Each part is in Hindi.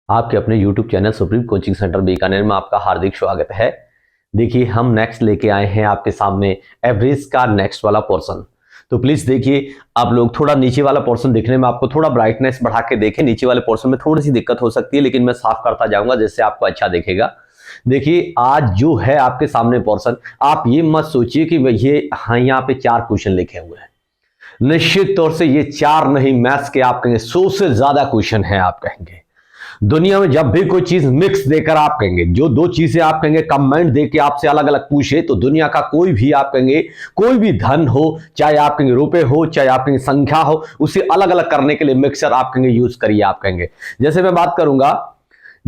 आपके अपने YouTube channel supreme coaching centre Bikaner में आपका हार्दिक स्वागत है। देखिए हम नेक्स्ट लेके आए हैं आपके सामने एवरेज का नेक्स्ट वाला पोर्शन। तो प्लीज देखिए आप लोग थोड़ा नीचे वाला पोर्शन देखने में आपको थोड़ा ब्राइटनेस बढ़ा के देखें। नीचे वाले पोर्शन में थोड़ी सी दिक्कत हो सकती है, लेकिन मैं साफ करता जाऊंगा जिससे आपको अच्छा दिखेगा। देखिए आज जो है आपके सामने पोर्शन, आप ये मत सोचिए कि ये हाँ यहाँ पे 4 क्वेश्चन लिखे हुए हैं। निश्चित तौर से ये 4 नहीं, मैथ्स के आप कहेंगे 100 से ज्यादा क्वेश्चन है। आप कहेंगे दुनिया में जब भी कोई चीज मिक्स देकर आप कहेंगे, जो 2 चीजें आप कहेंगे कंबाइंड देके आपसे अलग अलग पूछे, तो दुनिया का कोई भी आप कहेंगे कोई भी धन हो, चाहे आप कहेंगे रुपए हो, चाहे आप कहेंगे संख्या हो, उसे अलग अलग करने के लिए मिक्सर आप कहेंगे यूज करिए। आप कहेंगे जैसे मैं बात करूंगा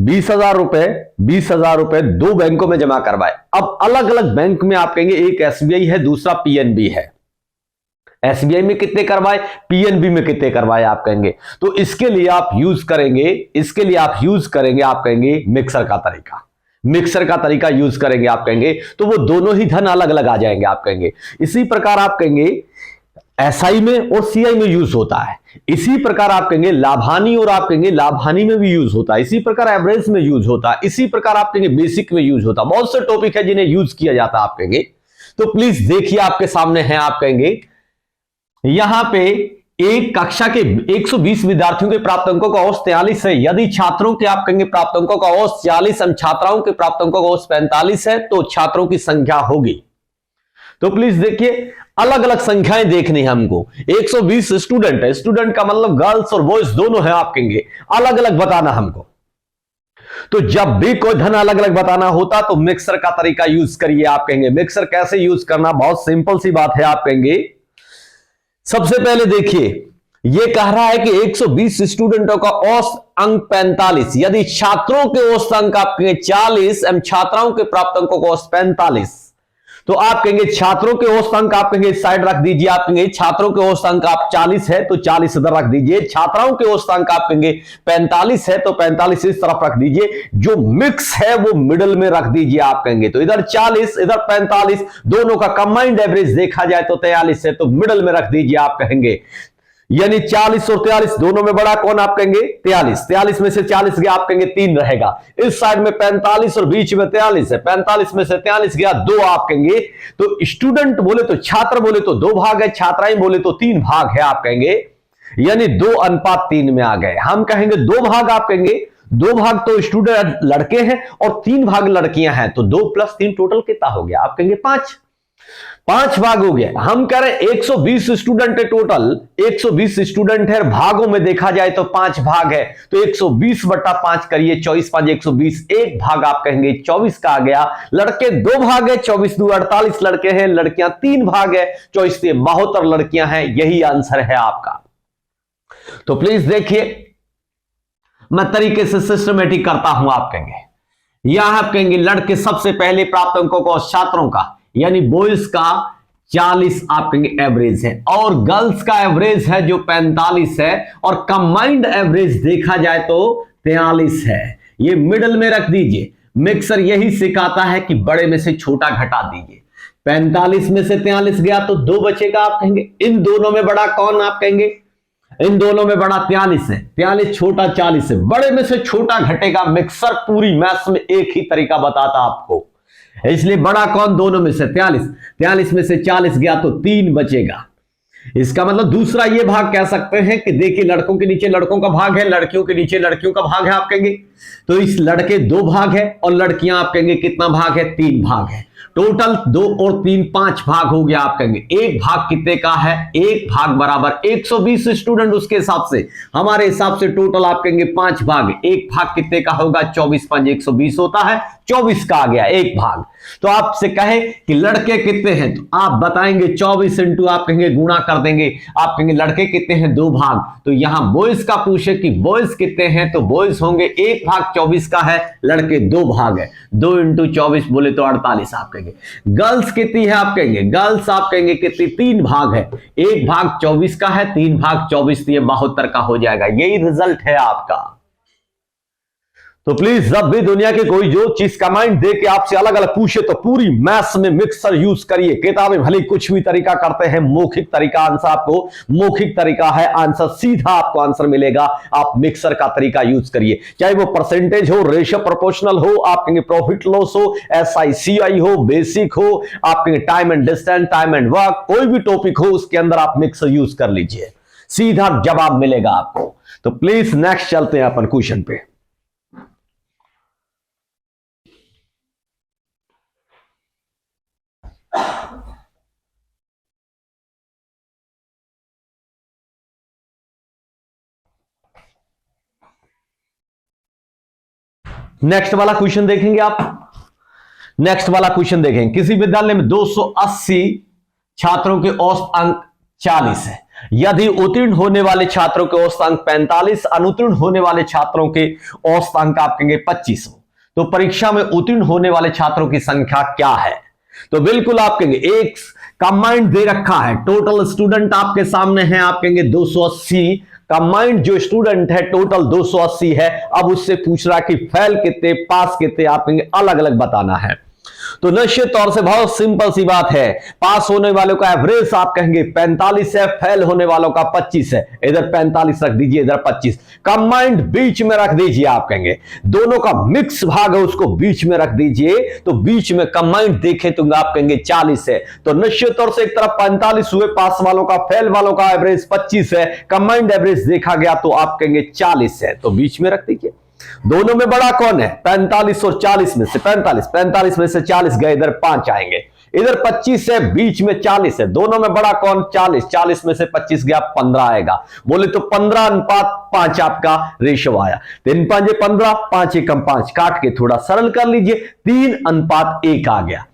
20,000 रुपए 2 बैंकों में जमा करवाए। अब अलग अलग बैंक में आप कहेंगे एक एसबीआई है, दूसरा पीएनबी है। एसबीआई में कितने करवाए, पीएनबी में कितने करवाए आप कहेंगे। तो इसके लिए आप यूज करेंगे आप कहेंगे मिक्सर का तरीका यूज करेंगे आप कहेंगे, तो वो दोनों ही धन अलग अलग आ जाएंगे आप कहेंगे। इसी प्रकार आप कहेंगे एसआई में और सीआई में यूज होता है। इसी प्रकार आप कहेंगे लाभानी और आप कहेंगे लाभानी में भी यूज होता है। इसी प्रकार एवरेज में यूज होता है। इसी प्रकार आप कहेंगे बेसिक में यूज होता है। बहुत से टॉपिक है जिन्हें यूज किया जाता है आप कहेंगे। तो प्लीज देखिए आपके सामने है, आप कहेंगे यहां पे एक कक्षा के 120 विद्यार्थियों के प्राप्त अंकों का औसत 43 है। यदि छात्रों के आप कहेंगे प्राप्त अंकों का औसत 40 एवं छात्राओं के प्राप्त अंकों का औसत 45 है, तो छात्रों की संख्या होगी। तो प्लीज देखिए अलग अलग संख्याएं देखनी है हमको। 120 स्टूडेंट है, स्टूडेंट का मतलब गर्ल्स और बॉयज दोनों है आप कहेंगे, अलग अलग बताना हमको। तो जब भी कोई धन अलग अलग बताना होता तो मिक्सर का तरीका यूज करिए आप कहेंगे। मिक्सर कैसे यूज करना, बहुत सिंपल सी बात है आप कहेंगे। सबसे पहले देखिए यह कह रहा है कि 120 स्टूडेंटों का औसत अंक 45, यदि छात्रों के औसत अंक आप कहेंगे 40 एवं छात्राओं के प्राप्त अंकों का औसत 45, तो आप कहेंगे छात्रों के औसत अंक आप कहेंगे साइड रख दीजिए। आप कहेंगे छात्रों के औसत अंक आप 40 है तो 40 इधर रख दीजिए। छात्राओं के औसत अंक आप कहेंगे 45 है तो 45 इस तरफ रख दीजिए। जो मिक्स है वो मिडिल में रख दीजिए आप कहेंगे। तो इधर 40 इधर 45, दोनों का कंबाइंड एवरेज देखा जाए तो 43 है, तो मिडिल में रख दीजिए आप कहेंगे। यानी 40 और 43 दोनों में बड़ा कौन आप कहेंगे 43 में से 40 गया आप कहेंगे 3 रहेगा। इस साइड में 45 और बीच में 43 है, 45 में से 43 गया 2 आप कहेंगे। तो स्टूडेंट बोले तो छात्र बोले तो 2 भाग है, छात्राएं बोले तो 3 भाग है आप कहेंगे। यानी 2:3 में आ गए। हम कहेंगे 2 भाग आप कहेंगे, 2 भाग तो स्टूडेंट लड़के हैं और 3 भाग लड़कियां हैं, तो 2 + 3 टोटल कितना हो गया आप कहेंगे 5 भाग हो गया। हम कह रहे हैं 120 स्टूडेंट है टोटल, 120 स्टूडेंट है, भागों में देखा जाए तो 5 भाग है, तो 120/5 करिए, 24 5 120, 1 भाग आप कहेंगे 24 का आ गया। लड़के 2 भाग है, 24 2 48 लड़के हैं, लड़कियां 3 भाग है, 24 3 72 लड़कियां हैं। यही आंसर है आपका। तो प्लीज देखिए मैं तरीके से सिस्टमेटिक करता हूं आप कहेंगे। यहां आप कहेंगे लड़के सबसे पहले प्राप्त अंकों को छात्रों का यानी बॉयज का 40 आप कहेंगे एवरेज है, और गर्ल्स का एवरेज है जो 45 है, और कंबाइंड एवरेज देखा जाए तो 43 है। ये मिडल में रख दीजिए। मिक्सर यही सिखाता है कि बड़े में से छोटा घटा दीजिए। 45 में से 43 गया तो 2 बचेगा आप कहेंगे। इन दोनों में बड़ा कौन आप कहेंगे, इन दोनों में बड़ा 43 है, 43 छोटा 40 है, बड़े में से छोटा घटेगा। मिक्सर पूरी मैथ्स में एक ही तरीका बताता आपको, इसलिए बड़ा कौन दोनों में से 43 में से 40 गया तो 3 बचेगा। इसका मतलब दूसरा ये भाग कह सकते हैं कि देखिए लड़कों के नीचे लड़कों का भाग है, लड़कियों के नीचे लड़कियों का भाग है आप कहेंगे। तो इस लड़के 2 भाग है और लड़कियां आप कहेंगे कितना भाग है 3 भाग है। टोटल 2 और 3 5 भाग हो गया आप कहेंगे। 1 भाग कितने का है, 1 भाग बराबर 120 स्टूडेंट, उसके हिसाब से हमारे हिसाब से टोटल आप कहेंगे 5 भाग। 1 भाग कितने का होगा 24 5 120 होता है, 24 का आ गया 1 भाग। तो आपसे कहे कि लड़के कितने हैं तो आप बताएंगे 24 इंटू आप कहेंगे गुणा कर देंगे। आप कहेंगे लड़के कितने हैं 2 भाग, तो यहां बॉयज का पूछे कि बॉयज कितने हैं तो बॉयज होंगे 1 भाग 24 का है, लड़के 2 भाग है, 2 इंटू 24 बोले तो 48 आप कहेंगे। गर्ल्स कितनी है आप कहेंगे, गर्ल्स आप कहेंगे कितनी 3 भाग है, 1 भाग 24 का है, 3 भाग 24 तो ये 72 का हो जाएगा। यही रिजल्ट है आपका। तो प्लीज जब भी दुनिया के कोई जो चीज कमांड दे के आपसे अलग अलग पूछे तो पूरी मैथ्स में मिक्सर यूज करिए। किताबें भले कुछ भी तरीका करते हैं, मौखिक तरीका आंसर आपको मौखिक तरीका है, आंसर सीधा आपको आंसर मिलेगा। आप मिक्सर का तरीका यूज करिए, चाहे वो परसेंटेज हो, रेशियो प्रोपोर्शनल हो, आप कहेंगे प्रॉफिट लॉस हो, SICI हो, बेसिक हो, आप कहेंगे time and distance, time and work, कोई भी टॉपिक हो उसके अंदर आप मिक्सर यूज कर लीजिए, सीधा जवाब मिलेगा आपको। तो प्लीज नेक्स्ट चलते हैं अपन क्वेश्चन पे। नेक्स्ट वाला क्वेश्चन देखेंगे आप। नेक्स्ट वाला क्वेश्चन देखेंगे, किसी विद्यालय में 280 छात्रों के औसत अंक 40 है। यदि उत्तीर्ण होने वाले छात्रों के औसत अंक 45, अनुत्तीर्ण होने वाले छात्रों के औसत अंक आप कहेंगे 25 हो, तो परीक्षा में उत्तीर्ण होने वाले छात्रों की संख्या क्या है? तो बिल्कुल आप कहेंगे एक कंबाइंड दे रखा है, टोटल स्टूडेंट आपके सामने है, आप कहेंगे 280, कंबाइंड जो स्टूडेंट है टोटल 280 है। अब उससे पूछ रहा कि फेल कितने, पास कितने, आप कहेंगे अलग अलग बताना है। तो निश्चित तौर से बहुत सिंपल सी बात है, पास होने वालों का एवरेज आप कहेंगे 45 है, फेल होने वालों का 25 है। इधर 45 रख दीजिए, इधर 25, कंबाइंड बीच में रख दीजिए, आप कहेंगे दोनों का मिक्स भाग है उसको बीच में रख दीजिए, तो बीच में कंबाइंड देखें तो आप कहेंगे 40 है। तो निश्चित तौर से एक तरफ 45 हुए पास वालों का, फेल वालों का एवरेज 25 है, कंबाइंड एवरेज देखा गया तो आप कहेंगे 40 है, तो बीच में रख दीजिए। दोनों में बड़ा कौन है? 45 और 40 में से 45 में से 40 गए, इधर 5 आएंगे, इधर 25 है, बीच में 40 है, दोनों में बड़ा कौन? 40 में से 25 गया, 15 आएगा। बोले तो 15:5 आपका रेशो आया। 3×5 = 15, 5×1 काट के थोड़ा सरल कर लीजिए, 3:1 आ गया।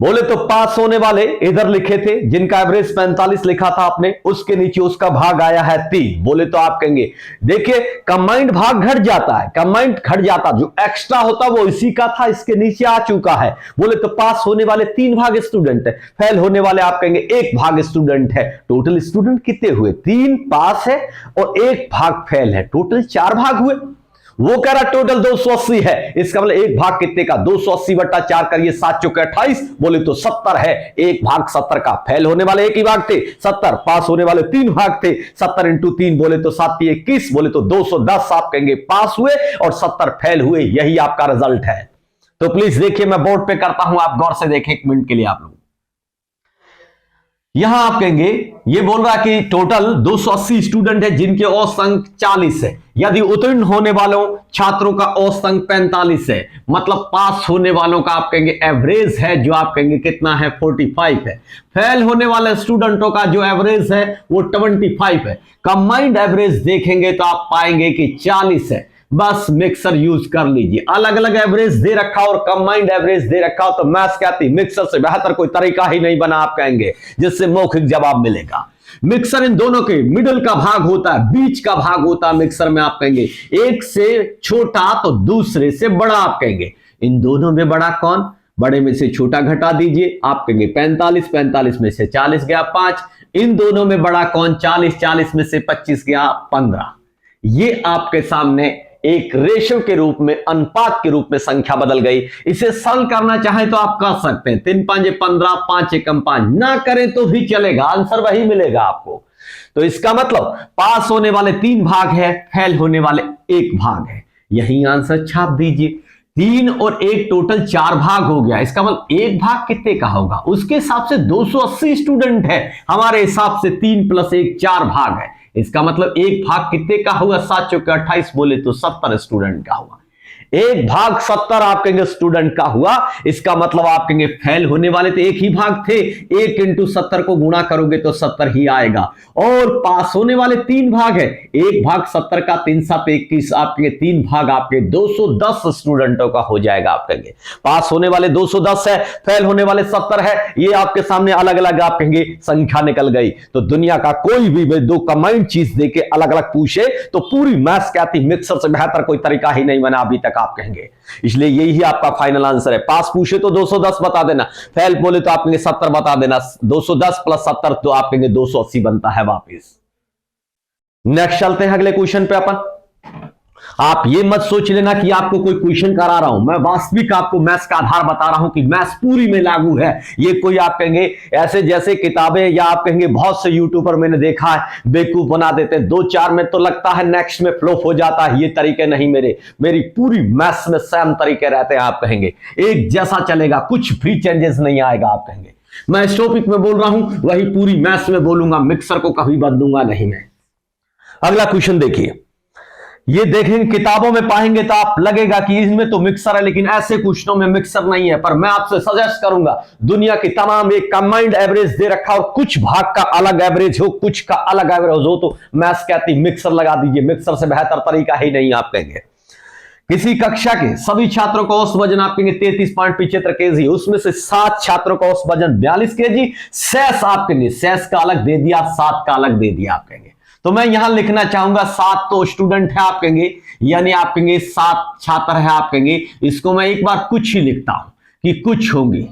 बोले तो पास होने वाले इधर लिखे थे, जिनका एवरेज 45 लिखा था आपने, उसके नीचे उसका भाग आया है 3। बोले तो आप कहेंगे देखिए कंबाइंड भाग घट जाता है, कंबाइंड घट जाता, जो एक्स्ट्रा होता वो इसी का था, इसके नीचे आ चुका है। बोले तो पास होने वाले 3 भाग स्टूडेंट है, फेल होने वाले आप कहेंगे 1 भाग स्टूडेंट है। टोटल स्टूडेंट कितने हुए? 3 पास है और 1 भाग फेल है, टोटल 4 भाग हुए। वो कह रहा टोटल 280 है, इसका मतलब 1 भाग कितने का? 280/4 करिए, 7×4 = 28। बोले तो 70 है, 1 भाग 70 का। फेल होने वाले 1 ही भाग थे 70, पास होने वाले 3 भाग थे, 70 × 3 बोले तो 7 × 21, बोले तो 210 आप कहेंगे पास हुए और 70 फेल हुए। यही आपका रिजल्ट है। तो प्लीज देखिए, मैं बोर्ड पे करता हूं, आप गौर से देखें 1 मिनट के लिए। आप लोग यहां आप कहेंगे ये बोल रहा कि टोटल 280 स्टूडेंट है जिनके औसत अंक 40 है। यदि उत्तीर्ण होने वालों छात्रों का औसत अंक 45 है, मतलब पास होने वालों का आप कहेंगे एवरेज है जो आप कहेंगे कितना है? 45 है। फेल होने वाले स्टूडेंटों का जो एवरेज है वो 25 है। कंबाइंड एवरेज देखेंगे तो आप पाएंगे कि 40 है। बस मिक्सर यूज कर लीजिए, अलग अलग एवरेज दे रखा और कंबाइंड एवरेज दे रखा हो तो मैथ्स कहती मिक्सर से बेहतर कोई तरीका ही नहीं बना, आप कहेंगे, जिससे मौखिक जवाब मिलेगा। मिक्सर इन दोनों के मिडिल का भाग होता है, बीच का भाग होता है मिक्सर में, आप कहेंगे एक से छोटा तो दूसरे से बड़ा, आप कहेंगे इन दोनों में बड़ा कौन? बड़े में से छोटा घटा दीजिए, आप कहेंगे 45 में से 40 गया 5, इन दोनों में बड़ा कौन? 40 में से 25 गया 15। ये आपके सामने एक रेशो के रूप में, अनुपात के रूप में संख्या बदल गई। इसे सरल करना चाहें तो आप कर सकते हैं, 3×5 = 15, 5×1 = 5, ना करें तो भी चलेगा, आंसर वही मिलेगा आपको। तो इसका मतलब पास होने वाले 3 भाग है, फेल होने वाले 1 भाग है। यही आंसर छाप दीजिए। 3 और 1 टोटल 4 भाग हो गया। इसका मतलब 1 भाग कितने का होगा? उसके हिसाब से 280 स्टूडेंट है, हमारे हिसाब से 3 + 1 4 भाग है। इसका मतलब 1 भाग कितने का हुआ? 7×4 = 28, बोले तो 70 स्टूडेंट का हुआ। 1 भाग 70 आप कहेंगे स्टूडेंट का हुआ। इसका मतलब आप कहेंगे फेल होने वाले तो 1 ही भाग थे, 1 × 70 को गुणा करोगे तो 70 ही आएगा। और पास होने वाले 3 भाग है, 1 भाग 70 का, 3×7 = 21, आपके 3 भाग आपके 210 स्टूडेंटों का हो जाएगा। आप कहेंगे पास होने वाले 210 है, फेल होने वाले 70 है। ये आपके सामने अलग अलग आप कहेंगे संख्या निकल गई। तो दुनिया का कोई भी दो कंबाइंड चीज देके अलग अलग पूछे तो पूरी मैथ्स कहती मिक्सर से बेहतर कोई तरीका ही नहीं बना अभी तक, आप कहेंगे। इसलिए यही आपका फाइनल आंसर है। पास पूछे तो 210 बता देना, फेल बोले तो आप कहेंगे 70 बता देना। 210 + 70 तो आप कहेंगे 280 बनता है वापिस। नेक्स्ट चलते हैं अगले क्वेश्चन पे अपन। आप ये मत सोच लेना कि आपको कोई क्वेश्चन करा रहा हूं, मैं वास्तविक आपको मैथ्स का आधार बता रहा हूं कि मैथ्स पूरी में लागू है। ये कोई आप कहेंगे ऐसे जैसे किताबें या आप कहेंगे बहुत से यूट्यूबर मैंने देखा है बेवकूफ बना देते हैं, 2-4 में तो लगता है नेक्स्ट में फ्लॉप हो जाता है। ये तरीके नहीं मेरी पूरी मैथ्स में सेम तरीके रहते हैं। आप कहेंगे एक जैसा चलेगा, कुछ भी चेंजेस नहीं आएगा। आप कहेंगे मैं इस टॉपिक में बोल रहा हूं वही पूरी मैथ्स में बोलूंगा, मिक्सर को कभी बदलूंगा नहीं मैं। अगला क्वेश्चन देखिए, ये देखेंगे किताबों में पाएंगे तो आप लगेगा कि इसमें तो मिक्सर है, लेकिन ऐसे क्वेश्चनों में मिक्सर नहीं है। पर मैं आपसे सजेस्ट करूंगा, दुनिया की तमाम एक कंबाइंड एवरेज दे रखा और कुछ भाग का अलग एवरेज हो, कुछ का अलग एवरेज हो, तो मैथ्स कहती मिक्सर लगा दीजिए। मिक्सर से बेहतर तरीका ही नहीं। आप कहेंगे किसी कक्षा के सभी छात्रों का औसत वजन आप कहेंगे 33.75 केजी, उसमें से 7 छात्रों का औसत वजन 42 केजी। शेष आप कहेंगे शेष का अलग दे दिया, 7 का अलग दे दिया। आप कहेंगे तो मैं यहां लिखना चाहूंगा 7 तो स्टूडेंट है आप कहेंगे, यानी आप कहेंगे 7 छात्र है। आप कहेंगे इसको मैं एक बार कुछ ही लिखता हूं कि कुछ होंगे,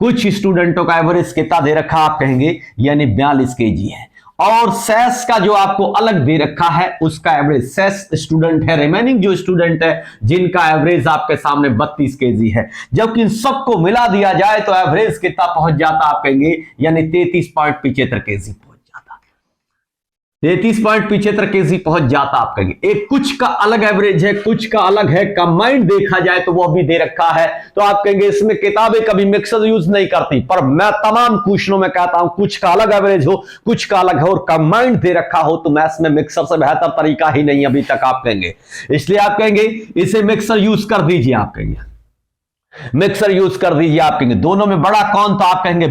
कुछ स्टूडेंटों का एवरेज कितना दे रखा आप कहेंगे, यानी 42 केजी है। और शेष का जो आपको अलग दे रखा है उसका एवरेज, शेष स्टूडेंट है, रिमेनिंग जो स्टूडेंट है जिनका एवरेज आपके सामने 32 केजी है। जबकि इन सबको मिला दिया जाए तो एवरेज कितना पहुंच जाता आप कहेंगे, यानी 33.75 केजी 33.75 केजी पहुंच जाता आप कहेंगे। एक कुछ का अलग एवरेज है, कुछ का अलग है, कंबाइंड देखा जाए तो वो भी दे रखा है। तो आप कहेंगे इसमें किताबें कभी मिक्सर यूज नहीं करती, पर मैं तमाम क्वेश्चनों में कहता हूं कुछ का अलग एवरेज हो, कुछ का अलग है और कंबाइंड दे रखा हो, तो मैथ्स में मिक्सर से बेहतर तरीका ही नहीं अभी तक। आप कहेंगे इसलिए आप कहेंगे इसे मिक्सर यूज कर दीजिए। आप कहेंगे मिक्सर यूज कर दीजिए। आप कहेंगे दोनों में बड़ा कौन, तो आप कहेंगे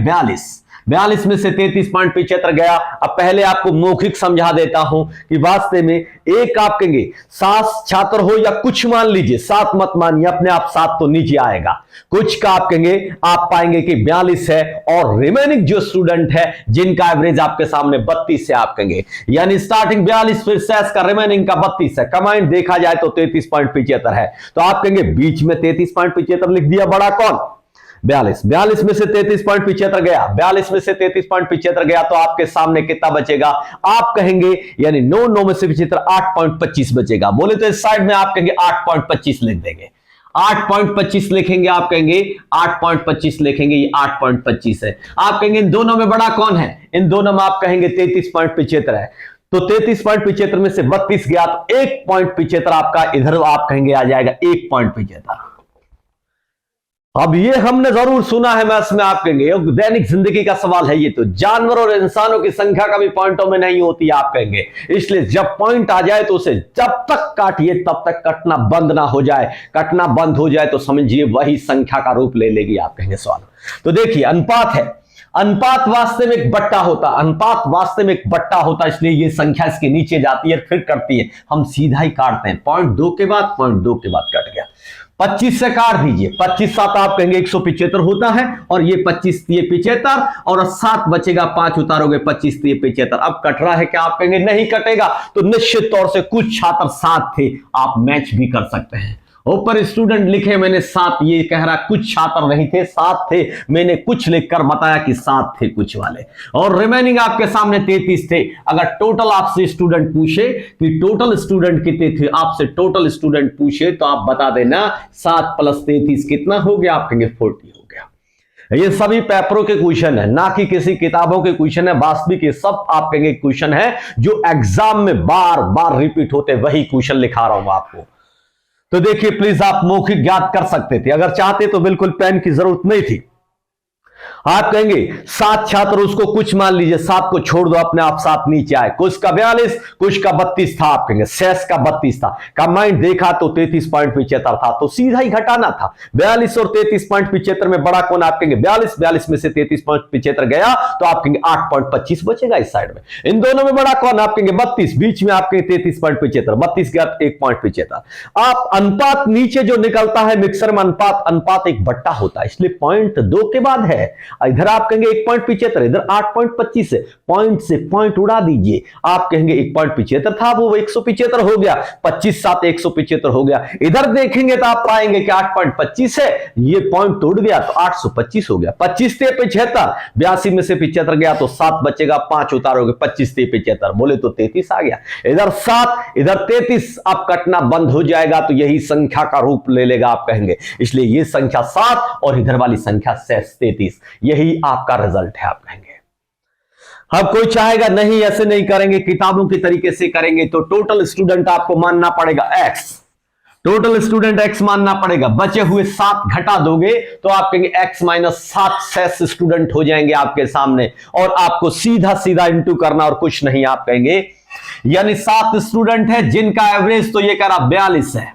42 में से 33.75 गया। अब पहले आपको मौखिक समझा देता हूं कि वास्तव में एक आप कहेंगे 7 छात्र हो या कुछ मान लीजिए, 7 मत मानिए, अपने आप 7 तो नीचे आएगा। कुछ का आप कहेंगे आप पाएंगे कि 42 है और रिमेनिंग जो स्टूडेंट है जिनका एवरेज आपके सामने 32 है। आप कहेंगे यानी स्टार्टिंग 42 फिर शेष का रिमेनिंग का 32 है, कंबाइंड देखा जाए तो 33.75 है। तो आप कहेंगे बीच में 33.75 लिख दिया, बड़ा कौन 42 में से 33.75 गया, 42 में से 33.75 गया, तो आपके सामने कितना बचेगा आप कहेंगे, यानी 9 में से 75 8.25 बचेगा। बोले तो इस साइड में आप कहेंगे 8.25 लिख देंगे, 8.25 लिखेंगे। आप कहेंगे 8.25 लिखेंगे, ये 8.25 है। आप कहेंगे इन दोनों में बड़ा कौन है, इन दोनों में आप कहेंगे 33.75 है। तो 33.75 में से 32 गया तो 1.75 आपका इधर आप कहेंगे आ जाएगा 1.75। अब ये हमने जरूर सुना है मैथ्स में। आप कहेंगे दैनिक जिंदगी का सवाल है ये, तो जानवरों और इंसानों की संख्या कभी पॉइंटों में नहीं होती। आप कहेंगे इसलिए जब पॉइंट आ जाए तो उसे जब तक काटिए तब तक कटना बंद ना हो जाए। कटना बंद हो जाए तो समझिए वही संख्या का रूप ले लेगी। आप कहेंगे सवाल तो देखिए अनुपात है, अनुपात वास्तव में एक बट्टा होता, अनुपात वास्तव में एक बट्टा होता, इसलिए ये संख्या इसके नीचे जाती है फिर कटती है। हम सीधा ही काटते हैं, 0.2 के बाद 0.2 के बाद कट गया। 25 से काट दीजिए, 25 7 आप कहेंगे 175 होता है, और ये 25 ये 75 और 7 बचेगा, 5 उतारोगे 25 ये 75। अब कट रहा है क्या, आप कहेंगे नहीं कटेगा। तो निश्चित तौर से कुछ छात्र 7 थे, आप मैच भी कर सकते हैं। ऊपर स्टूडेंट लिखे मैंने 7, ये कह रहा कुछ छात्र नहीं थे 7 थे, मैंने कुछ लिखकर बताया कि 7 थे कुछ वाले, और रिमेनिंग आपके सामने 33 थे। अगर टोटल आपसे स्टूडेंट पूछे कि टोटल स्टूडेंट कितने थे, आपसे टोटल स्टूडेंट पूछे तो आप बता देना 7 + 33 कितना हो गया, आप कहेंगे 40 हो गया। ये सभी पेपरों के क्वेश्चन है, ना कि किसी किताबों के क्वेश्चन है, वास्तविक ये सब आप कहेंगे क्वेश्चन है जो एग्जाम में बार बार रिपीट होते, वही क्वेश्चन लिखा रहा हूं आपको। तो देखिए प्लीज आप मौखिक ज्ञात कर सकते थे, अगर चाहते तो बिल्कुल पेन की जरूरत नहीं थी। आप कहेंगे 7 छात्र, उसको कुछ मान लीजिए, 7 को छोड़ दो, अपने आप 7 नीचे आए। कुछ का 42, कुछ का 32 था, आप कहेंगे शेष का 32 था। कंबाइंड देखा तो 33.75 था, तो सीधा ही घटाना था। 42 और 33.75 में बड़ा कौन, आप कहेंगे 42 में से 33.75 गया तो आप कहेंगे 8.25 बचेगा इस साइड में। इन दोनों में बड़ा कौन, आप कहेंगे 32, बीच में आप कहेंगे 33.75, 32 गया 1.75। आप अनुपात नीचे जो निकलता है मिक्सर में, अनुपात एक बट्टा होता है, इसलिए 0.2 के बाद है। इधर आप कहेंगे 1.75, इधर 8.25 है, पॉइंट से पॉइंट उड़ा दीजिए, आप कहेंगे 1.75 था वो 175 हो गया, 25 7 175 हो गया। इधर देखेंगे तो आप पाएंगे कि 8.25 है, ये पॉइंट तोड़ गया तो 825 हो गया। 25 से 75, 82 में से 75 गया तो 7 बचेगा, 5 उतारोगे, 25 से 75 बोले तो 33 आ गया। इधर 7 इधर 33, अब कटना बंद हो जाएगा तो यही संख्या का रूप ले लेगा आप कहेंगे, इसलिए ये संख्या 7 और इधर वाली संख्या 33, यही आपका रिजल्ट है आप कहेंगे। अब कोई चाहेगा नहीं ऐसे नहीं करेंगे, किताबों के तरीके से करेंगे, तो टोटल स्टूडेंट आपको मानना पड़ेगा x, टोटल स्टूडेंट x मानना पड़ेगा। बचे हुए 7 घटा दोगे तो आप कहेंगे x माइनस 7 शेष स्टूडेंट हो जाएंगे आपके सामने, और आपको सीधा सीधा इंटू करना और कुछ नहीं आप कहेंगे, यानी 7 स्टूडेंट है जिनका एवरेज तो ये कह रहा 42 है,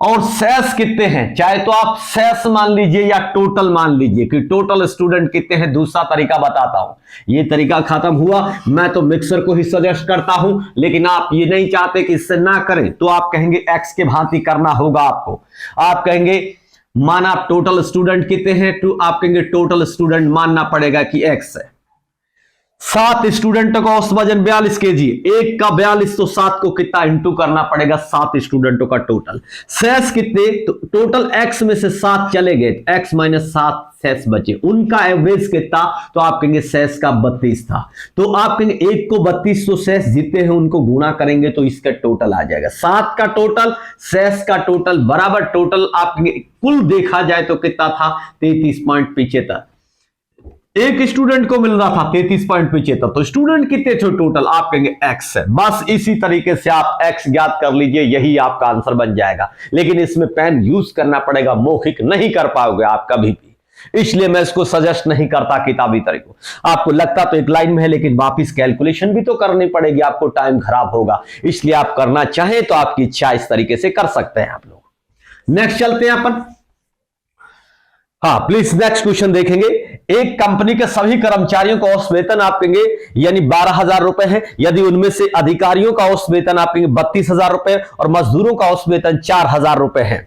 और शेष कितने हैं, चाहे तो आप शेष मान लीजिए या टोटल मान लीजिए कि टोटल स्टूडेंट कितने हैं। दूसरा तरीका बताता हूं, ये तरीका खत्म हुआ, मैं तो मिक्सर को ही सजेस्ट करता हूं, लेकिन आप ये नहीं चाहते कि इससे ना करें तो आप कहेंगे एक्स के भांति करना होगा आपको। आप कहेंगे माना आप टोटल स्टूडेंट कितने हैं, तो आप कहेंगे टोटल स्टूडेंट मानना पड़ेगा कि एक्स है। 7 स्टूडेंटों का औसत वजन 42 केजी, एक का 42 तो 7 को कितना इंटू करना पड़ेगा, 7 स्टूडेंटों का टोटल। शेष कितने, तो टोटल x में से 7 चले गए, x माइनस 7 शेष बचे, उनका एवरेज कितना, तो आप कहेंगे शेष का 32 था, तो आप कहेंगे 1 को 32 तो शेष जितने हैं उनको गुणा करेंगे तो इसका टोटल आ जाएगा। 7 का टोटल शेष का टोटल बराबर टोटल आप कहेंगे कुल देखा जाए तो कितना था 33.75, एक स्टूडेंट को मिल रहा था 33.75, तो स्टूडेंट कितने थे टोटल, आप कहेंगे x है। बस इसी तरीके से आप x ज्ञात कर लीजिए, यही आपका आंसर बन जाएगा। लेकिन इसमें पेन यूज करना पड़ेगा, मौखिक नहीं कर पाओगे आप कभी भी, इसलिए मैं इसको सजेस्ट नहीं करता किताबी तरीकों। आपको लगता तो एक लाइन में है, लेकिन वापिस कैलकुलेशन भी तो करनी पड़ेगी, आपको टाइम खराब होगा, इसलिए आप करना चाहें तो आपकी इच्छा इस तरीके से कर सकते हैं आप लोग। नेक्स्ट चलते हैं अपन, हाँ प्लीज नेक्स्ट क्वेश्चन देखेंगे। एक कंपनी के सभी कर्मचारियों का औसत वेतन आप कहेंगे यानी 12,000 रुपए है, यदि उनमें से अधिकारियों का औसत वेतन आप कहेंगे 32,000 रुपए और मजदूरों का औसत वेतन 4,000 रुपए है।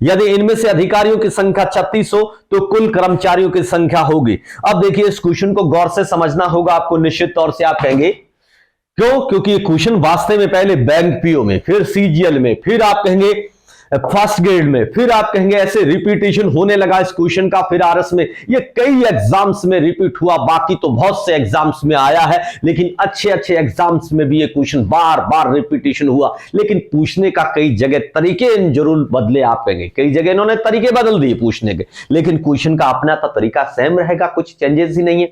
यदि इनमें से अधिकारियों की संख्या 36 हो तो कुल कर्मचारियों की संख्या होगी। अब देखिए इस क्वेश्चन को गौर से समझना होगा आपको, निश्चित तौर से आप कहेंगे क्यों, क्योंकि ये क्वेश्चन वास्तव में पहले बैंक पीओ में, फिर सीजीएल में, फिर आप कहेंगे फर्स्ट ग्रेड में, फिर आप कहेंगे ऐसे रिपीटेशन होने लगा इस क्वेश्चन का, फिर आरएस में, ये कई एग्जाम्स में रिपीट हुआ, बाकी तो बहुत से एग्जाम्स में आया है, लेकिन अच्छे अच्छे एग्जाम्स में भी ये क्वेश्चन बार बार रिपीटेशन हुआ। लेकिन पूछने का कई जगह तरीके जरूर बदले, आप कहेंगे कई जगह इन्होंने तरीके बदल दिए पूछने के, लेकिन क्वेश्चन का अपना तो तरीका सेम रहेगा, कुछ चेंजेस ही नहीं है।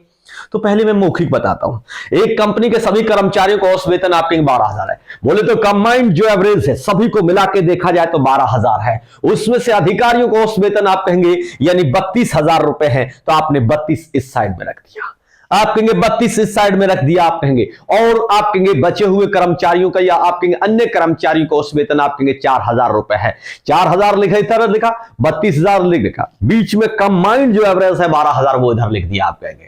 तो पहले मैं मौखिक बताता हूं। एक कंपनी के सभी कर्मचारियों का औसत वेतन आपके 12,000 है, बोले तो कंबाइंड जो एवरेज है सभी को मिला के देखा जाए तो 12,000 है। उसमें से अधिकारियों का औसत वेतन आप कहेंगे यानी 32,000 रुपए है, तो आपने 32 इस साइड में रख दिया, आप कहेंगे 32 इस साइड में रख दिया आप कहेंगे, और आप कहेंगे बचे हुए कर्मचारियों का या आप कहेंगे अन्य कर्मचारियों का औसत वेतन आप कहेंगे 4,000 रुपए है। 4,000 लिखा, इधर लिखा 32,000 लिखा, बीच में कंबाइंड जो एवरेज है 12,000 वो इधर लिख दिया आप कहेंगे।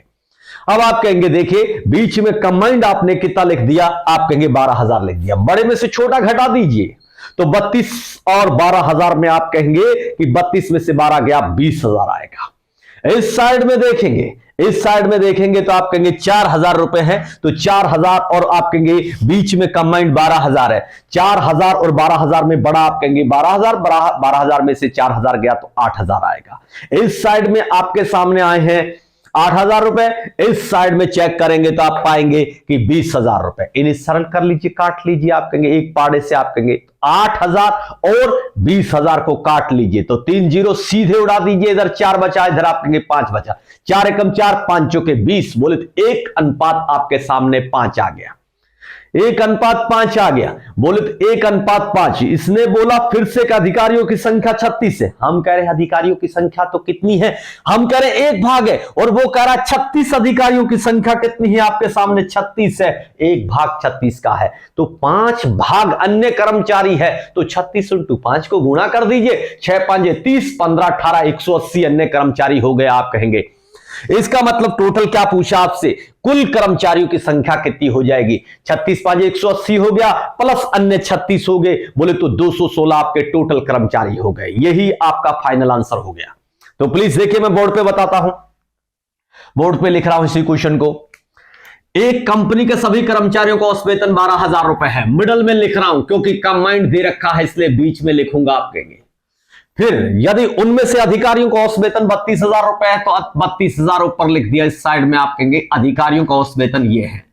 अब आप कहेंगे देखिए बीच में कंबाइंड आपने कितना लिख दिया, आप कहेंगे 12,000 लिख दिया, बड़े में से छोटा घटा दीजिए तो 32 और 12,000 में आप कहेंगे कि 32 में से 12 गया 20,000 आएगा। इस साइड में देखेंगे, इस साइड में देखेंगे तो आप कहेंगे 4,000 रुपए है, तो 4,000 और आप कहेंगे बीच में कंबाइंड 12,000 है, 4,000 और 12,000 में बड़ा आप कहेंगे 12,000, 12,000 में से 4,000 गया तो 8,000 आएगा। इस साइड में आपके सामने आए हैं 8,000 रुपए, इस साइड में चेक करेंगे तो आप पाएंगे कि 20,000 रुपए। इन्हें सरल कर लीजिए, काट लीजिए, आप कहेंगे एक पाड़े से आप कहेंगे 8,000 और 20,000 को काट लीजिए तो 3 जीरो सीधे उड़ा दीजिए, इधर 4 बचा, इधर आप कहेंगे 5 बचा, 4 एकम 4, 5 चौके 20, बोले तो 1 अनुपात आपके सामने 5 आ गया, 1 अनुपात 5 आ गया, बोले तो 1 अनुपात 5। इसने बोला फिर से कि अधिकारियों की संख्या 36 है, हम कह रहे हैं अधिकारियों की संख्या तो कितनी है, हम कह रहे हैं 1 भाग है, और वो कह रहा है 36 अधिकारियों की संख्या कितनी है, आपके सामने 36 है, 1 भाग 36 का है, तो 5 भाग अन्य कर्मचारी है, तो 36 × 5 को गुणा कर दीजिए, 6 5 30, 15 18, 180 अन्य कर्मचारी हो गए आप कहेंगे। इसका मतलब टोटल क्या पूछा आपसे, कुल कर्मचारियों की संख्या कितनी हो जाएगी, 36 5 180 हो गया, प्लस अन्य 36 हो गए, बोले तो 216 आपके टोटल कर्मचारी हो गए। यही आपका फाइनल आंसर हो गया। तो प्लीज देखिए मैं बोर्ड पे बताता हूं, बोर्ड पे लिख रहा हूं इसी क्वेश्चन को। एक कंपनी के सभी कर्मचारियों को औसत वेतन 12,000 रुपए है। मिडल में लिख रहा हूं क्योंकि कंबाइंड दे रखा है इसलिए बीच में लिखूंगा आप कहेंगे। फिर यदि उनमें से अधिकारियों का औसत वेतन 32,000 रुपए है तो 32,000 ऊपर लिख दिया। इस साइड में आप कहेंगे अधिकारियों का औसत वेतन ये है।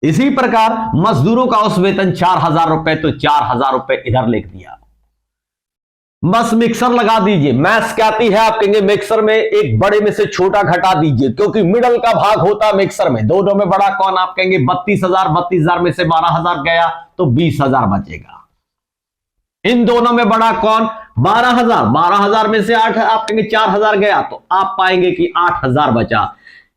इसी प्रकार मजदूरों का औसत वेतन 4,000 रुपए तो 4,000 रुपए इधर लिख दिया। बस मिक्सर लगा दीजिए। मैथ्स कहती है आप कहेंगे मिक्सर में एक बड़े में से छोटा घटा दीजिए क्योंकि मिडल का भाग होता है मिक्सर में। दोनों में बड़ा कौन? आप कहेंगे 32,000 में से 12,000 गया तो 20,000 बचेगा। इन दोनों में बड़ा कौन? 12,000 में से 8 आप कहेंगे 4,000 गया तो आप पाएंगे कि 8,000 बचा।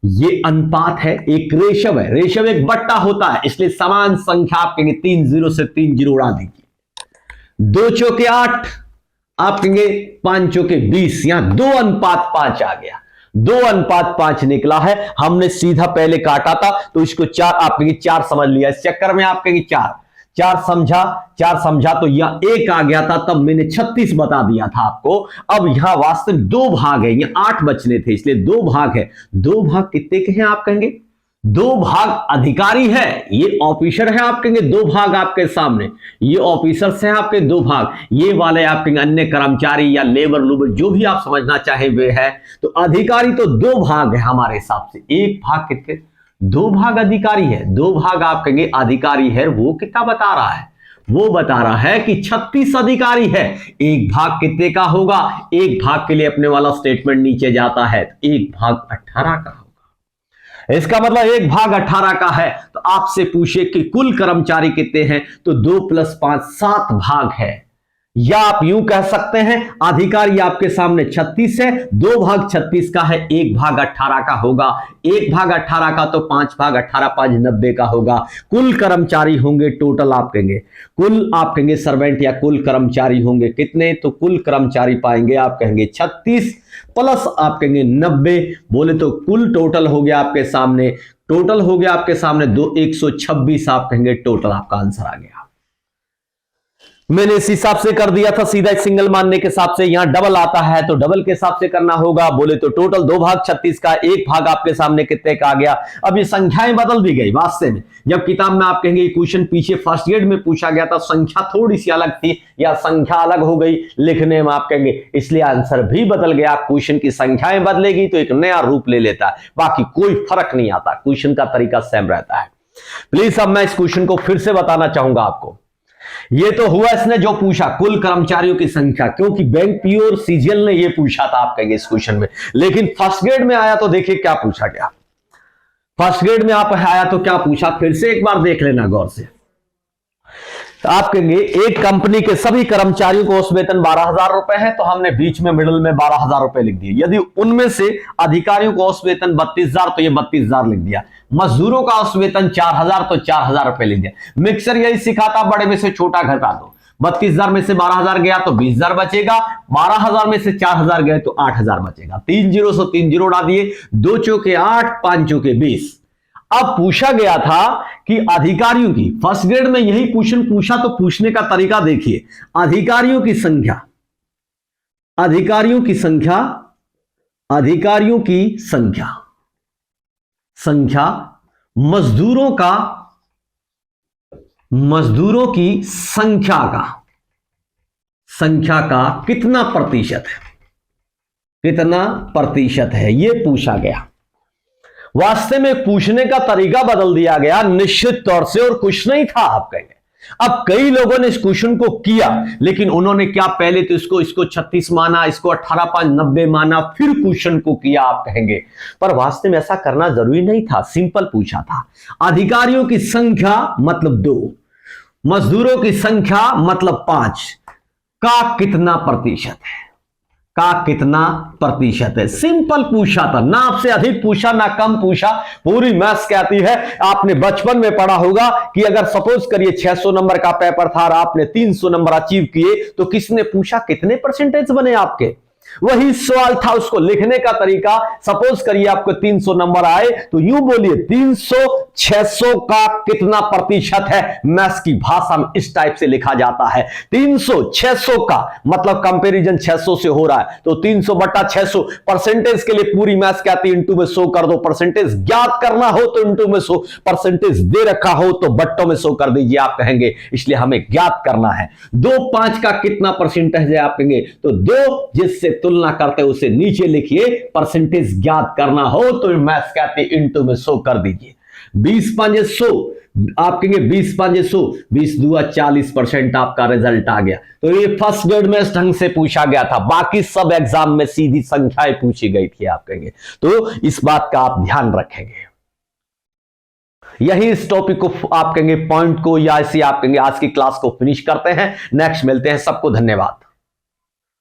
ये अनुपात है, एक रेशव है। रेशव एक बट्टा होता है इसलिए समान संख्या आप कहेंगे 3 0 से 3 0 उड़ा दीजिए। 2 चौके 8 आप कहेंगे 5 चौके 20। यहां 2:5 आ गया। 2:5 निकला है। हमने सीधा पहले काटा था तो इसको 4 आप कहेंगे 4 समझ लिया। इस चक्कर में आप कहेंगे 4 समझा तो यह 1 आ गया था तब मैंने 36 बता दिया था आपको। अब यहां वास्तव में 2 भाग है, यहां 8 बचने थे इसलिए 2 भाग है। 2 भाग कितने के हैं आप कहेंगे? 2 भाग अधिकारी है, ये ऑफिसर है आप कहेंगे। 2 भाग आपके सामने ये ऑफिसर्स हैं आपके 2 भाग। ये वाले आप कहेंगे अन्य कर्मचारी या लेबर लूबर जो भी आप समझना चाहे वे है। तो अधिकारी तो 2 भाग है हमारे हिसाब से। 1 भाग कितने? 2 भाग अधिकारी है। 2 भाग आप कहेंगे अधिकारी है। वो कितना बता रहा है? वो बता रहा है कि 36 अधिकारी है। 1 भाग कितने का होगा? 1 भाग के लिए अपने वाला स्टेटमेंट नीचे जाता है। 1 भाग 18 का होगा। इसका मतलब 1 भाग 18 का है। तो आपसे पूछे कि कुल कर्मचारी कितने हैं तो 2 + 5 7 भाग है। या आप यूं कह सकते हैं अधिकारी आपके सामने 36 है। 2 भाग 36 का है। 1 भाग 18 का होगा। 1 भाग 18 का तो 5 भाग 18 5 90 का होगा। कुल कर्मचारी होंगे टोटल आप कहेंगे, कुल आप कहेंगे सर्वेंट या कुल कर्मचारी होंगे कितने? तो कुल कर्मचारी पाएंगे आप कहेंगे 36 प्लस आप कहेंगे 90। बोले तो कुल टोटल हो गया आपके सामने। टोटल हो गया आपके सामने 126 आप कहेंगे टोटल आपका आंसर आ गया। मैंने इस हिसाब से कर दिया था सीधा सिंगल मानने के हिसाब से। यहां डबल आता है तो डबल के हिसाब से करना होगा। बोले तो टोटल 2 भाग 36 का, 1 भाग आपके सामने कितने का आ गया। अब ये संख्याएं बदल दी गई वास्तव में। जब किताब में आप कहेंगे क्वेश्चन पीछे फर्स्ट ग्रेड में पूछा गया था संख्या थोड़ी सी अलग थी या संख्या अलग हो गई लिखने में आप कहेंगे, इसलिए आंसर भी बदल गया। क्वेश्चन की संख्याएं बदलेगी तो एक नया रूप ले लेता है, बाकी कोई फर्क नहीं आता। क्वेश्चन का तरीका सेम रहता है। प्लीज अब मैं इस क्वेश्चन को फिर से बताना चाहूंगा आपको। ये तो हुआ इसने जो पूछा कुल कर्मचारियों की संख्या, क्योंकि बैंक पीओ और सीजीएल ने ये पूछा था आप कहेंगे इस क्वेश्चन में। लेकिन फर्स्ट ग्रेड में आया तो देखिए क्या पूछा गया। फर्स्ट ग्रेड में आप आया तो क्या पूछा, फिर से एक बार देख लेना गौर से। तो आप कहेंगे एक कंपनी के सभी कर्मचारियों को औसत वेतन 12,000 रुपए है तो हमने बीच में मिडिल में 12,000 रुपए लिख दिए। यदि उनमें से अधिकारियों को औसत वेतन 32,000 तो ये 32,000 लिख दिया। मजदूरों का औसत वेतन 4,000 तो 4,000 रुपए लिख दिया। मिक्सर यही सिखाता बड़े में से छोटा घटा दो। 32,000 में से 12,000 गया तो 20,000 बचेगा। 12,000 में से 4,000 गए तो 8,000 बचेगा। 3 0 से 3 0 उड़ा दिए। 2 चौके 8 5 चौके 20। अब पूछा गया था कि अधिकारियों की, फर्स्ट ग्रेड में यही क्वेश्चन पूछा तो पूछने का तरीका देखिए। अधिकारियों की संख्या, अधिकारियों की संख्या, अधिकारियों की संख्या, संख्या मजदूरों का, मजदूरों की संख्या का, संख्या का कितना प्रतिशत है, कितना प्रतिशत है, यह पूछा गया। वास्तव में पूछने का तरीका बदल दिया गया निश्चित तौर से, और कुछ नहीं था आप कहेंगे। अब कई लोगों ने इस क्वेश्चन को किया लेकिन उन्होंने क्या पहले तो इसको 36 माना, इसको 18 5 90 माना, फिर क्वेश्चन को किया आप कहेंगे। पर वास्तव में ऐसा करना जरूरी नहीं था, सिंपल पूछा था। अधिकारियों की संख्या मतलब 2, मजदूरों की संख्या मतलब 5 का कितना प्रतिशत है, का कितना प्रतिशत है। सिंपल पूछा था, ना आपसे अधिक पूछा ना कम पूछा। पूरी मैथ्स कहती है, आपने बचपन में पढ़ा होगा कि अगर सपोज करिए 600 नंबर का पेपर था और आपने 300 नंबर अचीव किए तो किसने पूछा कितने परसेंटेज बने आपके, वही सवाल था, उसको लिखने का तरीका, सपोज करिए आपको 300 नंबर आए तो यूं बोलिए 300 600 का कितना प्रतिशत है। मैथ्स की भाषा में इस टाइप से लिखा जाता है। 300 600 का मतलब कंपैरिजन 600 से हो रहा है तो 300 बटा 600। परसेंटेज के लिए पूरी मैथ्स क्या आती है, इंटू में 100 कर दो। परसेंटेज ज्ञात करना हो तो इंटू में 100, परसेंटेज दे रखा हो तो बट्टों में 100 कर दीजिए। आप कहेंगे इसलिए हमें ज्ञात करना है। 2 5 का कितना परसेंटेज है, आप कहेंगे तो 2 जिससे तुलना करते उसे नीचे लिखिए। परसेंटेज ज्ञात करना हो तो मैथ्स कहते हैं इंटू में 100 कर दीजिए। 20 5 100, आप कहेंगे 20 5 100, 20 दूआ 40% आपका रिजल्ट आ गया। तो ये फर्स्ट ग्रेड में इस ढंग से पूछा गया था, बाकी सब एग्जाम में सीधी संख्याएं पूछी गई थी। आप कहेंगे तो इस बात का आप ध्यान रखेंगे। यही इस टॉपिक को आप कहेंगे पॉइंट को या ऐसी आप कहेंगे आज की क्लास को फिनिश करते हैं। नेक्स्ट मिलते हैं, सबको धन्यवाद।